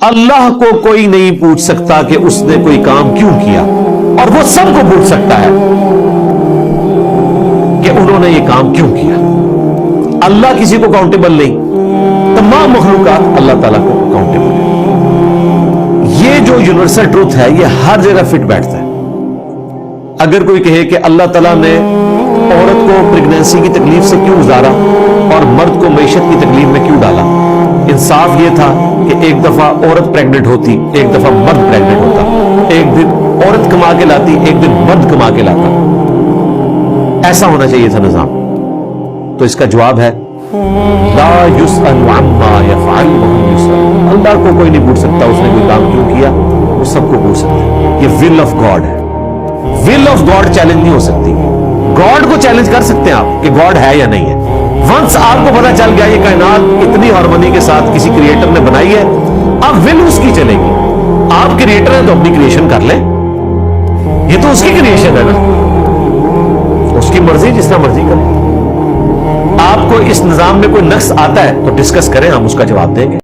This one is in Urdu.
اللہ کو کوئی نہیں پوچھ سکتا کہ اس نے کوئی کام کیوں کیا، اور وہ سب کو پوچھ سکتا ہے کہ انہوں نے یہ کام کیوں کیا۔ اللہ کسی کو اکاؤنٹیبل نہیں، تمام مخلوقات اللہ تعالیٰ کو اکاؤنٹیبل ہے۔ یہ جو یونیورسل ٹروتھ ہے یہ ہر جگہ فٹ بیٹھتا ہے۔ اگر کوئی کہے کہ اللہ تعالیٰ نے عورت کو پریگنینسی کی تکلیف سے کیوں گزارا اور مرد کو معیشت کی تکلیف میں کیوں ڈالا، انصاف یہ تھا کہ ایک دفعہ عورت پریگننٹ ہوتی، ایک دفعہ مرد پریگننٹ ہوتا، ایک دن عورت کما کے لاتی، ایک دن مرد کما کے لاتا۔ ایسا ہونا چاہیے تھا نظام۔ تو اس کا جواب ہے لا یسأل عما یفعل وهم یسألون۔ اللہ کو کوئی نہیں پوچھ سکتا اس نے کوئی کام کیوں کیا، وہ سب کو پوچھ سکتا ہے۔ یہ ول آف گاڈ ہے۔ ول آف گاڈ چیلنج نہیں ہو سکتی۔ گاڈ کو چیلنج کر سکتے ہیں آپ کہ گاڈ ہے یا نہیں ہے۔ ونس آپ کو پتا چل گیا یہ کائنات اتنی ہارمونی کے ساتھ کسی کریٹر نے بنائی ہے، اب ول اس کی چلے گی۔ آپ کریٹر ہیں تو اپنی کریشن کر لیں، یہ تو اس کی کریشن ہے نا، اس کی مرضی، جس طرح مرضی کریں۔ آپ کو اس نظام میں کوئی نقص آتا ہے تو ڈسکس کریں، ہم اس کا جواب دیں گے۔